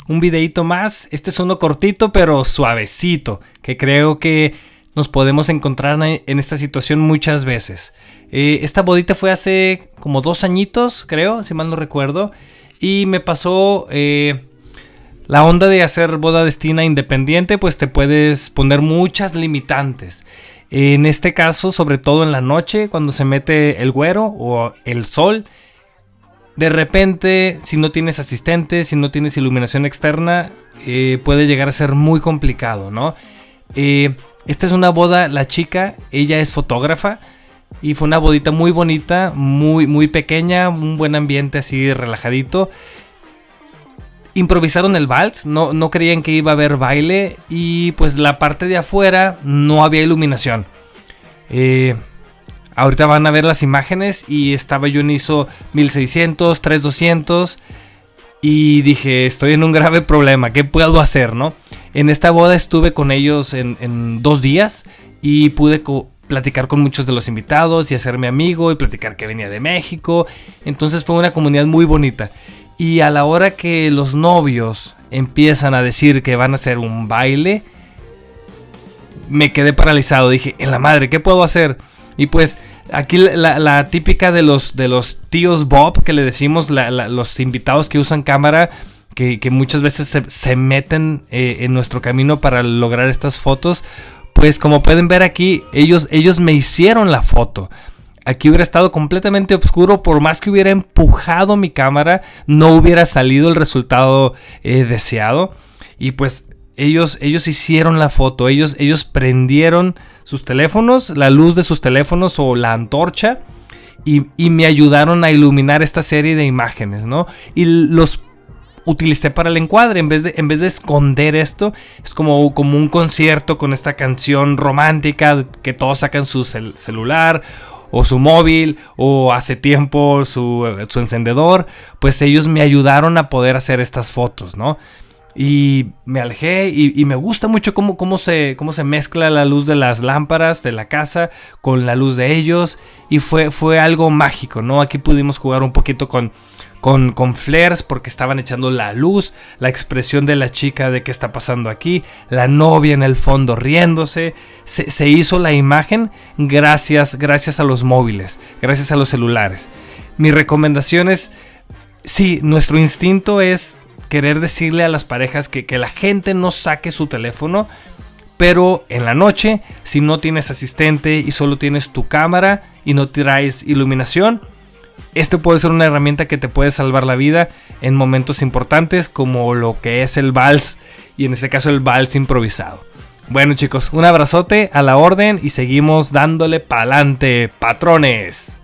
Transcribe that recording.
un videito más. Este es uno cortito pero suavecito, que creo que nos podemos encontrar en esta situación muchas veces. Esta bodita fue hace como 2 añitos, creo, si mal no recuerdo. Y me pasó la onda de hacer boda destina independiente, pues te puedes poner muchas limitantes. En este caso, sobre todo en la noche, cuando se mete el güero o el sol, de repente, si no tienes asistente, si no tienes iluminación externa, puede llegar a ser muy complicado, ¿no? Esta es una boda, la chica, ella es fotógrafa y fue una bodita muy bonita, muy pequeña, un buen ambiente así relajadito. Improvisaron el vals, no creían que iba a haber baile y pues la parte de afuera no había iluminación. Ahorita van a ver las imágenes y estaba yo en ISO 1600, 3200 y dije, estoy en un grave problema, ¿qué puedo hacer, no? En esta boda estuve con ellos en 2 días y pude platicar con muchos de los invitados y hacerme amigo y platicar que venía de México. Entonces fue una comunidad muy bonita. Y a la hora que los novios empiezan a decir que van a hacer un baile, me quedé paralizado. Dije, en la madre, ¿qué puedo hacer? Y pues aquí la típica de los tíos Bob, que le decimos, los invitados que usan cámara, que muchas veces se meten en nuestro camino para lograr estas fotos. Pues como pueden ver aquí, ellos me hicieron la foto. Aquí hubiera estado completamente oscuro, por más que hubiera empujado mi cámara, no hubiera salido el resultado deseado. Y pues ellos hicieron la foto, ellos prendieron sus teléfonos, la luz de sus teléfonos o la antorcha, y me ayudaron a iluminar esta serie de imágenes, ¿no? Y los utilicé para el encuadre, en vez de esconder esto. Es como un concierto con esta canción romántica que todos sacan su celular o su móvil, o hace tiempo su encendedor. Pues ellos me ayudaron a poder hacer estas fotos, ¿no? Y me alejé y me gusta mucho cómo se mezcla la luz de las lámparas de la casa con la luz de ellos. Y fue algo mágico, ¿no? Aquí pudimos jugar un poquito con flares porque estaban echando la luz, la expresión de la chica de qué está pasando aquí, la novia en el fondo riéndose. Se hizo la imagen gracias a los móviles, gracias a los celulares. Mi recomendación es, sí, nuestro instinto es querer decirle a las parejas que la gente no saque su teléfono, pero en la noche, si no tienes asistente y solo tienes tu cámara y no traes iluminación, este puede ser una herramienta que te puede salvar la vida en momentos importantes como lo que es el vals, y en este caso el vals improvisado. Bueno chicos, un abrazote, a la orden, y seguimos dándole pa'lante, patrones.